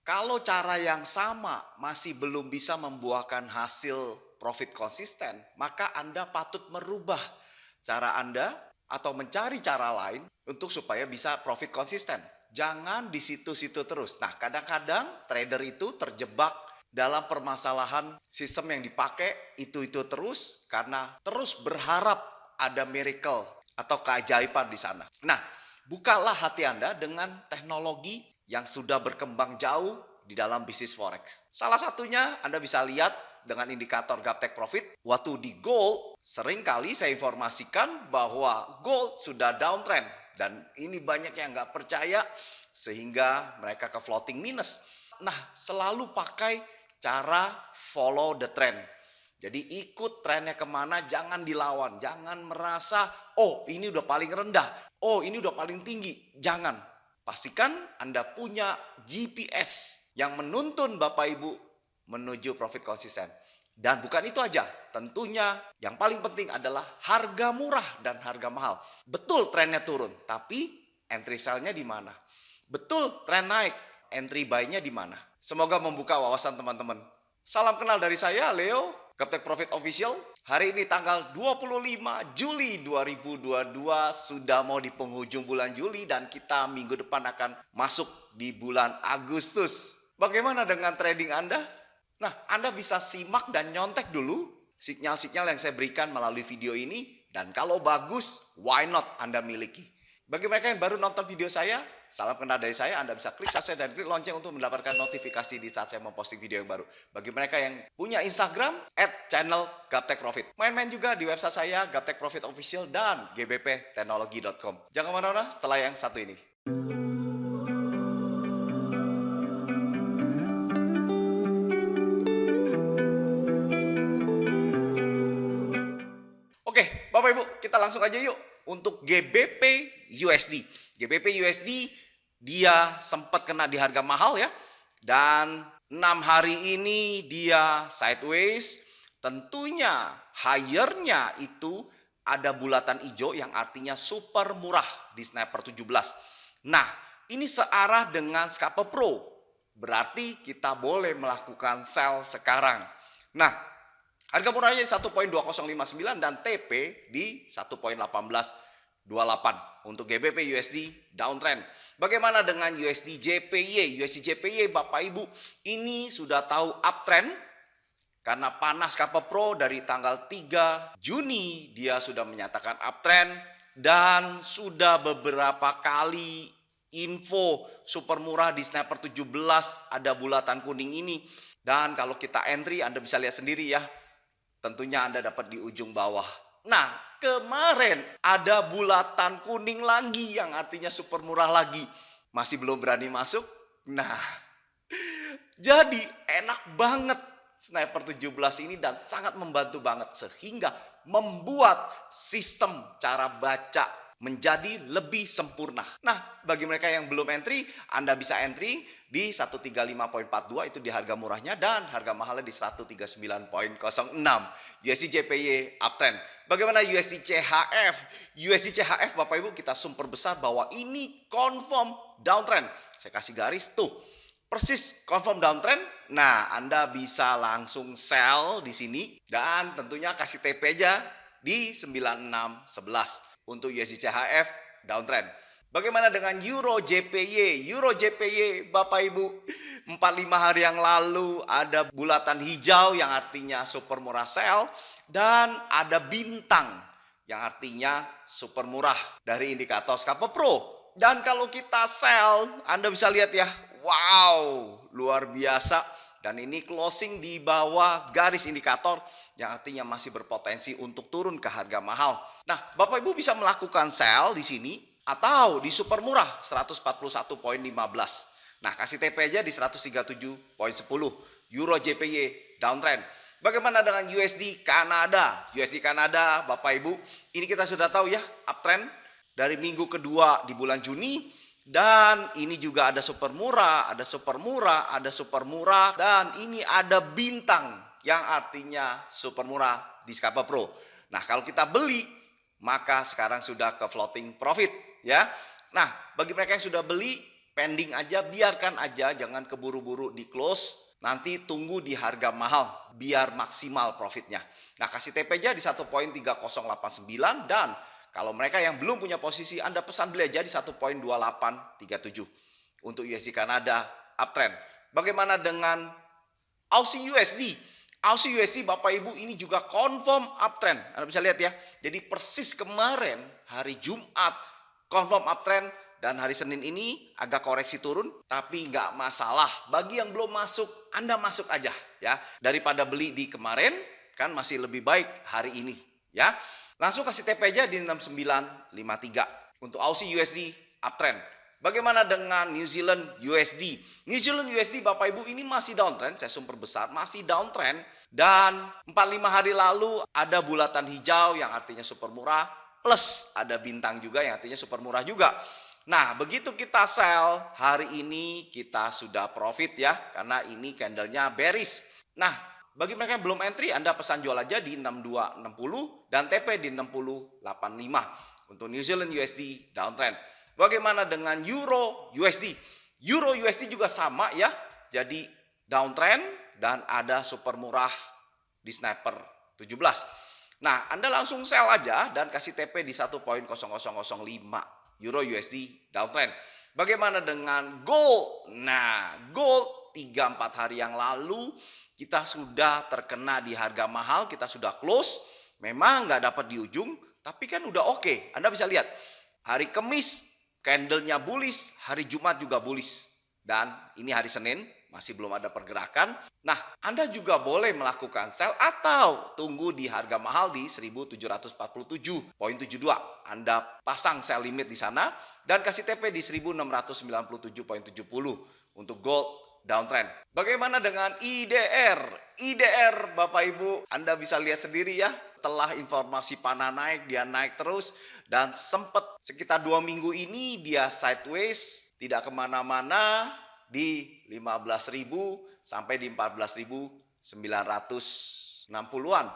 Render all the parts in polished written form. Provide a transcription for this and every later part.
Kalau cara yang sama masih belum bisa membuahkan hasil profit konsisten, maka Anda patut merubah cara Anda atau mencari cara lain untuk supaya bisa profit konsisten. Jangan di situ-situ terus. Nah, kadang-kadang trader itu terjebak dalam permasalahan sistem yang dipakai itu terus karena terus berharap ada miracle atau keajaiban di sana. Nah, bukalah hati Anda dengan teknologi yang sudah berkembang jauh di dalam bisnis forex. Salah satunya Anda bisa lihat dengan indikator gap take profit. Waktu di gold, seringkali saya informasikan bahwa gold sudah downtrend. Dan ini banyak yang nggak percaya sehingga mereka ke floating minus. Nah, selalu pakai cara follow the trend. Jadi ikut trennya kemana, jangan dilawan. Jangan merasa, oh ini udah paling rendah, oh ini udah paling tinggi. Jangan. Pastikan Anda punya GPS yang menuntun Bapak Ibu menuju profit konsisten. Dan bukan itu aja, tentunya yang paling penting adalah harga murah dan harga mahal. Betul trennya turun, tapi entry sell-nya di mana? Betul tren naik, entry buy-nya di mana? Semoga membuka wawasan teman-teman. Salam kenal dari saya, Leo, Gaptek Profit Official. Hari ini tanggal 25 Juli 2022, sudah mau di penghujung bulan Juli dan kita minggu depan akan masuk di bulan Agustus. Bagaimana dengan trading Anda? Nah, Anda bisa simak dan nyontek dulu sinyal-sinyal yang saya berikan melalui video ini. Dan kalau bagus, why not Anda miliki? Bagi mereka yang baru nonton video saya, salam kenal dari saya. Anda bisa klik subscribe dan klik lonceng untuk mendapatkan notifikasi di saat saya memposting video yang baru. Bagi mereka yang punya Instagram, @channel Gaptek Profit. Main-main juga di website saya, Gaptek Profit Official dan gbpteknologi.com. Jangan kemana-mana setelah yang satu ini. Oke, Bapak Ibu, kita langsung aja yuk untuk GBP USD. GBP USD dia sempat kena di harga mahal ya. Dan 6 hari ini dia sideways. Tentunya higher-nya itu ada bulatan hijau yang artinya super murah di Sniper 17. Nah, ini searah dengan Scalper Pro. Berarti kita boleh melakukan sell sekarang. Nah, harga murahnya di 1.2059 dan TP di 1.1828 untuk GBP USD downtrend. Bagaimana dengan USD JPY? USD JPY Bapak Ibu ini sudah tahu uptrend karena panas Scalper Pro dari tanggal 3 Juni dia sudah menyatakan uptrend dan sudah beberapa kali info super murah di Sniper 17 ada bulatan kuning ini. Dan kalau kita entry Anda bisa lihat sendiri ya. Tentunya Anda dapat di ujung bawah. Nah, kemarin ada bulatan kuning lagi yang artinya super murah lagi. Masih belum berani masuk? Nah, jadi enak banget Sniper 17 ini dan sangat membantu banget. Sehingga membuat sistem cara baca menjadi lebih sempurna. Nah, bagi mereka yang belum entry, Anda bisa entry di 135.42 itu di harga murahnya dan harga mahalnya di 139.06. USD JPY uptrend. Bagaimana USD CHF? USD CHF Bapak Ibu kita super besar bahwa ini confirm downtrend. Saya kasih garis tuh. Persis confirm downtrend. Nah, Anda bisa langsung sell di sini dan tentunya kasih TP aja di 9611. Untuk USD CHF downtrend. Bagaimana dengan Euro JPY? Euro JPY Bapak Ibu 45 hari yang lalu ada bulatan hijau yang artinya super murah sell dan ada bintang yang artinya super murah dari indikator Scalper Pro. Dan kalau kita sell, Anda bisa lihat ya, wow, luar biasa. Dan ini closing di bawah garis indikator yang artinya masih berpotensi untuk turun ke harga mahal. Nah, Bapak Ibu bisa melakukan sell di sini atau di super murah 141.15. Nah, kasih TP aja di 137.10. Euro JPY downtrend. Bagaimana dengan USD Kanada? USD Kanada, Bapak Ibu, ini kita sudah tahu ya, uptrend dari minggu kedua di bulan Juni. Dan ini juga ada super murah, ada super murah, ada super murah. Dan ini ada bintang yang artinya super murah di Scalper Pro. Nah, kalau kita beli, maka sekarang sudah ke floating profit ya. Nah, bagi mereka yang sudah beli, pending aja, biarkan aja, jangan keburu-buru di close. Nanti tunggu di harga mahal biar maksimal profitnya. Nah, kasih TP aja di 1.3089 dan kalau mereka yang belum punya posisi, Anda pesan beli aja di 1.2837 untuk USD Kanada uptrend. Bagaimana dengan Aussie USD? Aussie USD Bapak Ibu ini juga confirm uptrend. Anda bisa lihat ya. Jadi persis kemarin hari Jumat confirm uptrend dan hari Senin ini agak koreksi turun, tapi nggak masalah. Bagi yang belum masuk, Anda masuk aja ya. Daripada beli di kemarin, kan masih lebih baik hari ini ya. Langsung kasih TP aja di 6953 untuk Aussie USD uptrend. Bagaimana dengan New Zealand USD? New Zealand USD Bapak Ibu ini masih downtrend, saya sumber besar, masih downtrend. Dan 45 hari lalu ada bulatan hijau yang artinya super murah, plus ada bintang juga yang artinya super murah juga. Nah, begitu kita sell, hari ini kita sudah profit ya, karena ini candlenya bearish. Nah, bagi mereka yang belum entry, Anda pesan jual aja di 6260 dan TP di 6085 untuk New Zealand USD downtrend. Bagaimana dengan Euro USD? Euro USD juga sama ya, jadi downtrend dan ada super murah di sniper 17. Nah, Anda langsung sell aja dan kasih TP di 1.0005 Euro USD downtrend. Bagaimana dengan gold? Nah, gold 3-4 hari yang lalu kita sudah terkena di harga mahal, kita sudah close. Memang nggak dapat di ujung, tapi kan udah oke. Anda bisa lihat, hari Kamis candlenya bullish, hari Jumat juga bullish. Dan ini hari Senin, masih belum ada pergerakan. Nah, Anda juga boleh melakukan sell atau tunggu di harga mahal di 1747.72. Anda pasang sell limit di sana dan kasih TP di 1697.70 untuk gold downtrend. Bagaimana dengan IDR? IDR Bapak Ibu, Anda bisa lihat sendiri ya. Setelah informasi panah naik, dia naik terus. Dan sempat sekitar 2 minggu ini dia sideways, tidak kemana-mana di 15.000 sampai di 14.960-an.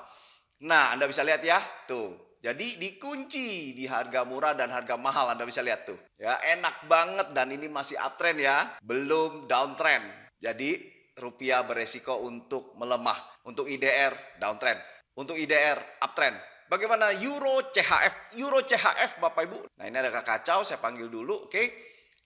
Nah, Anda bisa lihat ya, tuh. Jadi dikunci di harga murah dan harga mahal, Anda bisa lihat tuh. Ya, enak banget dan ini masih uptrend ya, belum downtrend. Jadi rupiah beresiko untuk melemah. Untuk IDR downtrend, untuk IDR uptrend. Bagaimana Euro CHF? Euro CHF Bapak Ibu. Nah, ini ada kacau, saya panggil dulu, oke.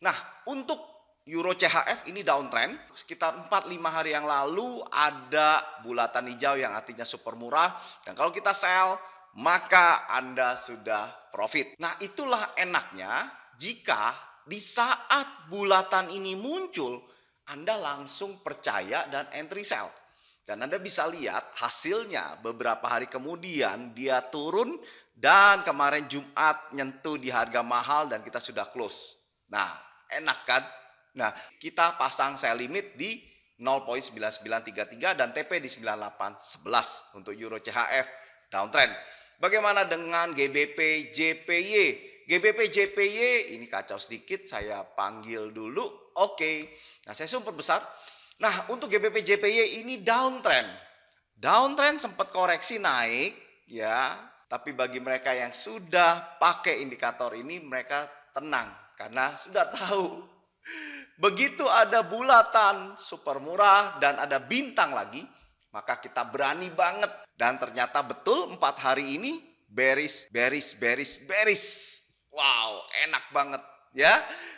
Nah, untuk Euro CHF ini downtrend. Sekitar 4-5 hari yang lalu ada bulatan hijau yang artinya super murah. Dan kalau kita sell, maka Anda sudah profit. Nah, itulah enaknya jika di saat bulatan ini muncul, Anda langsung percaya dan entry sell. Dan Anda bisa lihat hasilnya beberapa hari kemudian dia turun dan kemarin Jumat nyentuh di harga mahal dan kita sudah close. Nah, enak kan? Nah, kita pasang sell limit di 0.9933 dan TP di 9811 untuk Euro CHF downtrend. Bagaimana dengan GBP JPY? GBP JPY ini kacau sedikit, saya panggil dulu. Oke. Nah, saya sumber besar. Nah, untuk GBP JPY ini downtrend. Downtrend sempat koreksi naik ya, tapi bagi mereka yang sudah pakai indikator ini mereka tenang karena sudah tahu begitu ada bulatan super murah dan ada bintang lagi, maka kita berani banget. Dan ternyata betul 4 hari ini bearish. Wow, enak banget ya.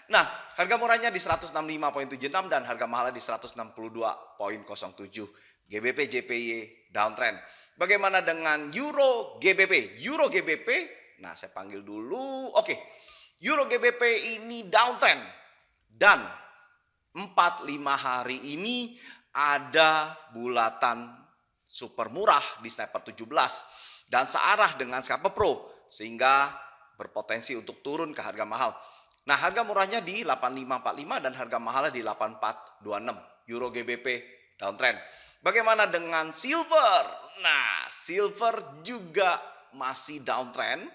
Nah, harga murahnya di 165.76 dan harga mahalnya di 162.07. GBP JPY downtrend. Bagaimana dengan Euro GBP? Euro GBP, nah saya panggil dulu. Oke, Euro GBP ini downtrend. Dan 4-5 hari ini ada bulatan super murah di sniper 17 dan searah dengan Scalper Pro sehingga berpotensi untuk turun ke harga mahal. Nah, harga murahnya di 8545 dan harga mahalnya di 8426. Euro GBP downtrend. Bagaimana dengan silver? Nah, silver juga masih downtrend.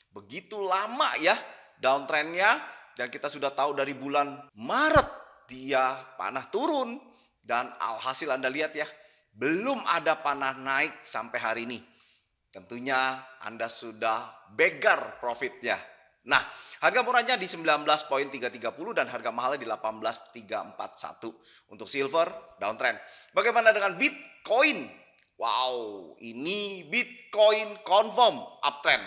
Begitu lama ya downtrendnya. Dan kita sudah tahu dari bulan Maret dia panah turun. Dan alhasil Anda lihat ya, belum ada panah naik sampai hari ini. Tentunya Anda sudah begar profitnya. Nah, harga murahnya di 19.330 dan harga mahalnya di 18.341. Untuk silver, downtrend. Bagaimana dengan Bitcoin? Wow, ini Bitcoin confirm uptrend.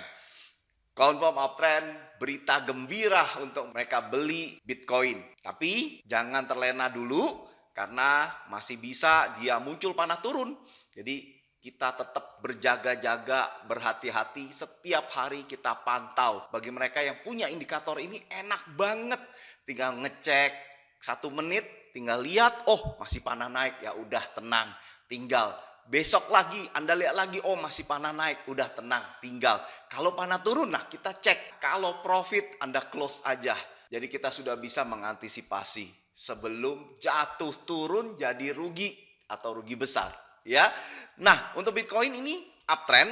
Confirm uptrend, berita gembira untuk mereka beli Bitcoin. Tapi jangan terlena dulu karena masih bisa dia muncul panah turun. Jadi kita tetap berjaga-jaga, berhati-hati, setiap hari kita pantau. Bagi mereka yang punya indikator ini enak banget. Tinggal ngecek 1 menit, tinggal lihat, oh masih panah naik, ya udah tenang. Tinggal besok lagi, Anda lihat lagi, oh masih panah naik, udah tenang, tinggal. Kalau panah turun, nah kita cek. Kalau profit, Anda close aja. Jadi kita sudah bisa mengantisipasi sebelum jatuh turun jadi rugi atau rugi besar. Ya, nah untuk Bitcoin ini uptrend,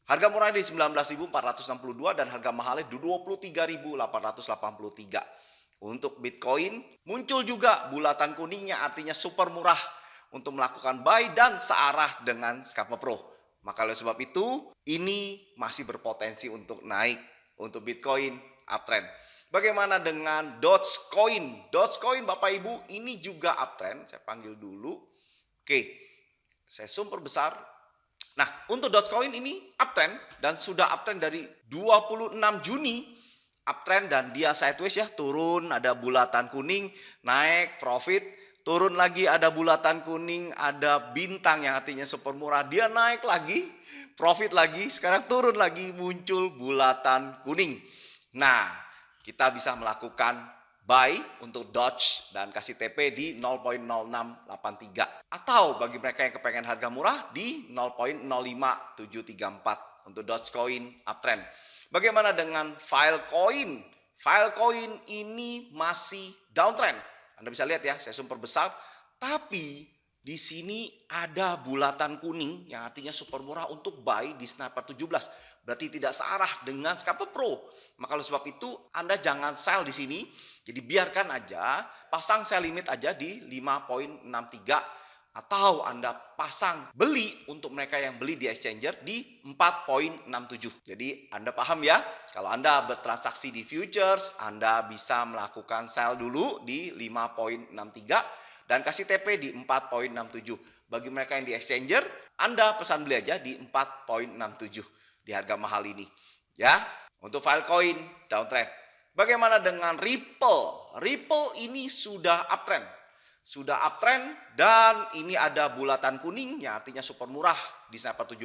harga murahnya di 19.462 dan harga mahalnya di 23.883. Untuk Bitcoin muncul juga bulatan kuningnya, artinya super murah untuk melakukan buy dan searah dengan Scalper Pro. Maka oleh sebab itu ini masih berpotensi untuk naik. Untuk Bitcoin uptrend. Bagaimana dengan Dogecoin? Dogecoin Bapak Ibu ini juga uptrend. Saya panggil dulu. Oke. Saya zoom perbesar. Nah, untuk Dogecoin ini uptrend dan sudah uptrend dari 26 Juni. Uptrend dan dia sideways ya, turun, ada bulatan kuning, naik, profit, turun lagi, ada bulatan kuning, ada bintang yang artinya super murah, dia naik lagi, profit lagi, sekarang turun lagi, muncul bulatan kuning. Nah, kita bisa melakukan buy untuk Doge dan kasih TP di 0.0683. Atau bagi mereka yang kepengen harga murah di 0.05734 untuk Dogecoin uptrend. Bagaimana dengan Filecoin? Filecoin ini masih downtrend. Anda bisa lihat ya, saya zoom perbesar. Tapi di sini ada bulatan kuning yang artinya super murah untuk buy di Sniper 17. Berarti tidak searah dengan Scalper Pro. Maka oleh sebab itu Anda jangan sell di sini. Jadi biarkan aja, pasang sell limit aja di 5.63 atau Anda pasang beli untuk mereka yang beli di exchanger di 4.67. Jadi Anda paham ya, kalau Anda bertransaksi di futures, Anda bisa melakukan sell dulu di 5.63 dan kasih TP di 4.67. Bagi mereka yang di exchanger, Anda pesan beli aja di 4.67 di harga mahal ini. Ya, untuk Filecoin downtrend. Bagaimana dengan Ripple? Ripple ini sudah uptrend. Sudah uptrend dan ini ada bulatan kuning yang artinya super murah di Sniper 17.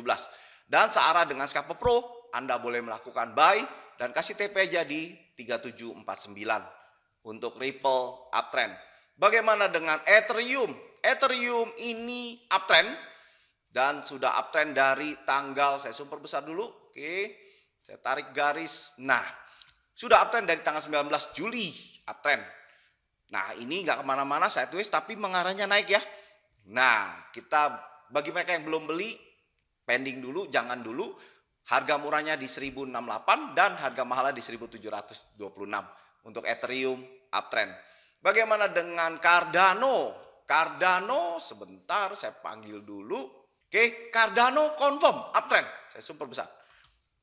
Dan searah dengan Scalper Pro, Anda boleh melakukan buy dan kasih TP aja di 3749 untuk Ripple uptrend. Bagaimana dengan Ethereum? Ethereum ini uptrend dan sudah uptrend dari tanggal, saya zoom perbesar dulu. Oke, saya tarik garis. Nah, sudah uptrend dari tanggal 19 Juli, uptrend. Nah, ini nggak kemana-mana, sideways, tapi mengarahnya naik ya. Nah, kita bagi mereka yang belum beli, pending dulu, jangan dulu. Harga murahnya di 1068 dan harga mahalnya di 1726 untuk Ethereum uptrend. Bagaimana dengan Cardano? Cardano, sebentar saya panggil dulu. Oke, Cardano confirm uptrend. Saya zoom perbesar.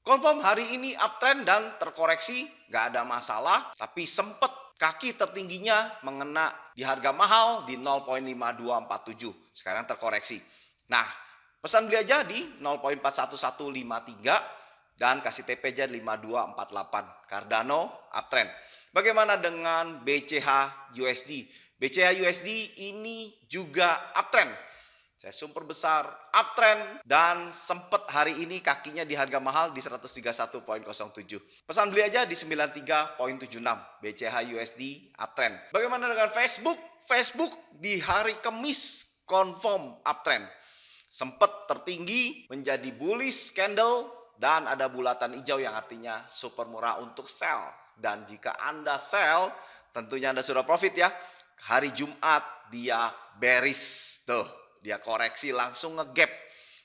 Confirm hari ini uptrend dan terkoreksi, nggak ada masalah. Tapi sempat kaki tertingginya mengena di harga mahal di 0.5247. Sekarang terkoreksi. Nah, pesan beli aja di 0.41153 dan kasih TP aja 5248. Cardano uptrend. Bagaimana dengan BCH USD? BCH USD ini juga uptrend. Saya zoom perbesar, uptrend dan sempat hari ini kakinya di harga mahal di 131.07. Pesan beli aja di 93.76 BCH USD uptrend. Bagaimana dengan Facebook? Facebook di hari Kamis confirm uptrend. Sempat tertinggi menjadi bullish candle dan ada bulatan hijau yang artinya super murah untuk sell. Dan jika Anda sell, tentunya Anda sudah profit ya. Hari Jumat dia bearish tuh. Dia koreksi langsung nge-gap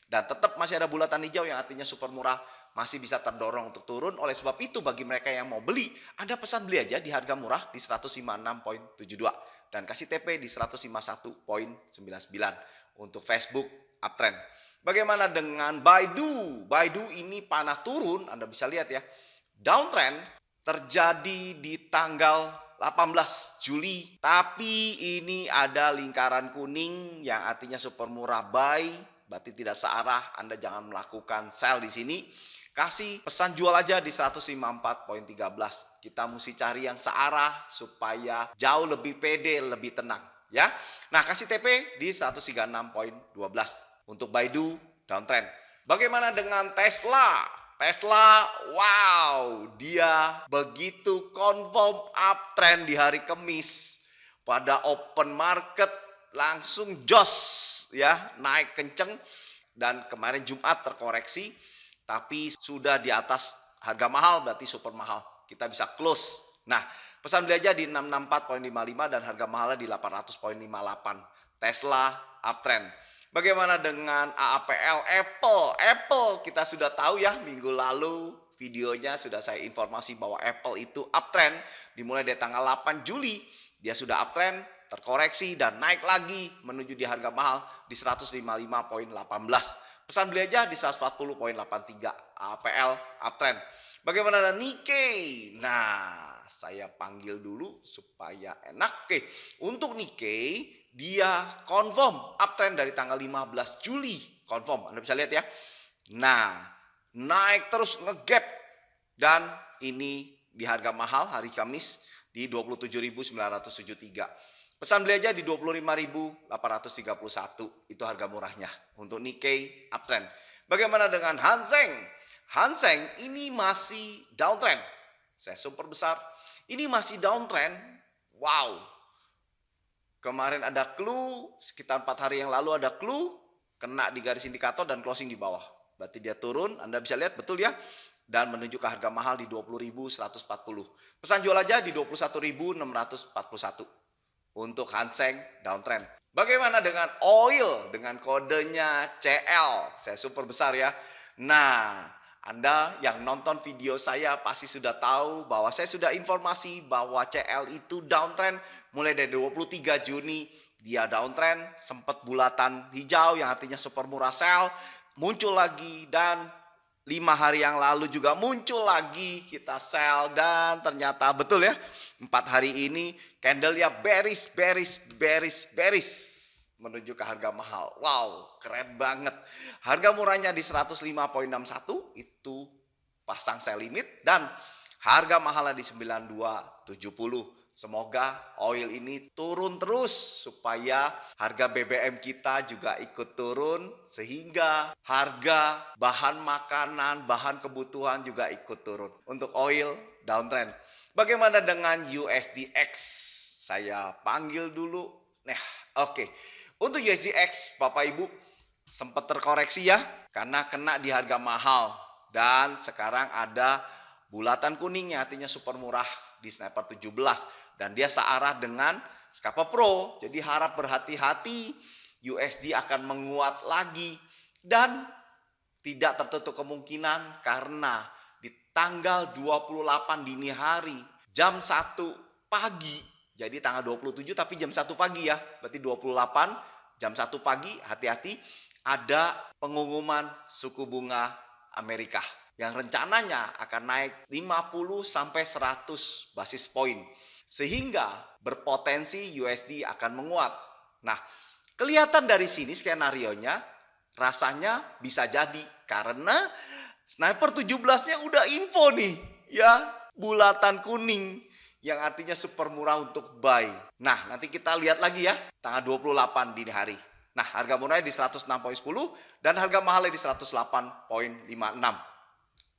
dan tetap masih ada bulatan hijau yang artinya super murah, masih bisa terdorong untuk turun. Oleh sebab itu bagi mereka yang mau beli, Anda pesan beli aja di harga murah di 156.72 dan kasih TP di 151.99 untuk Facebook uptrend. Bagaimana dengan Baidu? Baidu ini panah turun, Anda bisa lihat ya. Downtrend terjadi di tanggal 18 Juli. Tapi ini ada lingkaran kuning yang artinya super murah buy, berarti tidak searah. Anda jangan melakukan sell di sini. Kasih pesan jual aja di 154.13. Kita mesti cari yang searah supaya jauh lebih pede, lebih tenang ya. Nah, kasih TP di 136.12 untuk Baidu downtrend. Bagaimana dengan Tesla? Tesla, wow, dia begitu confirm uptrend di hari Kamis. Pada open market langsung jos ya, naik kenceng, dan kemarin Jumat terkoreksi. Tapi sudah di atas harga mahal, berarti super mahal. Kita bisa close. Nah, pesan beli aja di 664.55 dan harga mahalnya di 800.58. Tesla uptrend. Bagaimana dengan AAPL Apple kita sudah tahu ya, minggu lalu videonya sudah saya informasi bahwa Apple itu uptrend. Dimulai dari tanggal 8 Juli, dia sudah uptrend, terkoreksi dan naik lagi menuju di harga mahal di 155.18. Pesan beli aja di 140.83. APL uptrend. Bagaimana dengan Nikkei? Nah, saya panggil dulu supaya enak. Oke, untuk Nikkei dia confirm uptrend dari tanggal 15 Juli. Confirm, Anda bisa lihat ya. Nah, naik terus ngegap dan ini di harga mahal hari Kamis di 27.973. Pesan beli aja di 25.831. Itu harga murahnya untuk Nikkei uptrend. Bagaimana dengan Hang Seng? Hang Seng ini masih downtrend. Saya super besar. Ini masih downtrend. Wow. Kemarin ada clue, sekitar 4 hari yang lalu ada clue, kena di garis indikator dan closing di bawah. Berarti dia turun, Anda bisa lihat betul ya. Dan menuju ke harga mahal di 20.140. Pesan jual aja di 21.641. Untuk Hang Seng downtrend. Bagaimana dengan oil dengan kodenya CL? Saya super besar ya. Nah, Anda yang nonton video saya pasti sudah tahu bahwa saya sudah informasi bahwa CL itu downtrend mulai dari 23 Juni. Dia downtrend, sempat bulatan hijau yang artinya super murah sell, muncul lagi dan 5 hari yang lalu juga muncul lagi kita sell dan ternyata betul ya. 4 hari ini candle-nya bearish menuju ke harga mahal. Wow, keren banget. Harga murahnya di 105.61 itu pasang sell limit dan harga mahalnya di 92.70. Semoga oil ini turun terus supaya harga BBM kita juga ikut turun sehingga harga bahan makanan, bahan kebutuhan juga ikut turun. Untuk oil downtrend. Bagaimana dengan USDX? Saya panggil dulu. Nah, oke. Untuk USDX, Bapak Ibu sempat terkoreksi ya karena kena di harga mahal dan sekarang ada bulatan kuningnya artinya super murah di Sniper 17. Dan dia searah dengan Skapa Pro. Jadi harap berhati-hati, USD akan menguat lagi. Dan tidak tertutup kemungkinan karena di tanggal 28 dini hari, jam 1 pagi. Jadi tanggal 27 tapi jam 1 pagi ya. Berarti 28 jam 1 pagi, hati-hati. Ada pengumuman suku bunga Amerika. Yang rencananya akan naik 50 sampai 100 basis poin. Sehingga berpotensi USD akan menguat. Nah, kelihatan dari sini skenarionya rasanya bisa jadi karena Sniper 17-nya udah info nih ya, bulatan kuning yang artinya super murah untuk buy. Nah, nanti kita lihat lagi ya tanggal 28 dini hari. Nah, harga murahnya di 106.10 dan harga mahalnya di 108.56.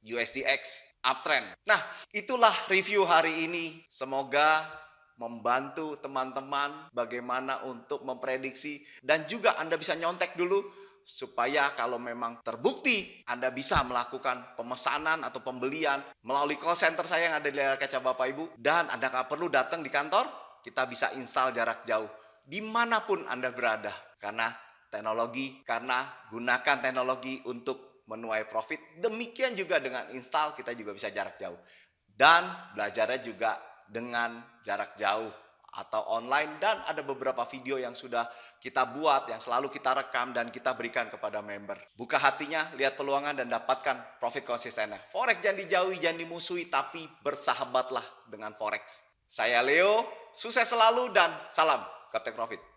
USDX uptrend. Nah, itulah review hari ini. Semoga membantu teman-teman bagaimana untuk memprediksi dan juga Anda bisa nyontek dulu supaya kalau memang terbukti Anda bisa melakukan pemesanan atau pembelian melalui call center saya yang ada di layar kaca Bapak Ibu dan Anda nggak perlu datang di kantor, kita bisa install jarak jauh dimanapun Anda berada karena gunakan teknologi untuk menuai profit. Demikian juga dengan install kita juga bisa jarak jauh dan belajarnya juga dengan jarak jauh atau online, dan ada beberapa video yang sudah kita buat, yang selalu kita rekam dan kita berikan kepada member. Buka hatinya, lihat peluangan dan dapatkan profit konsistennya. Forex jangan dijauhi, jangan dimusuhi, tapi bersahabatlah dengan Forex. Saya Leo, sukses selalu dan salam Kapten Profit.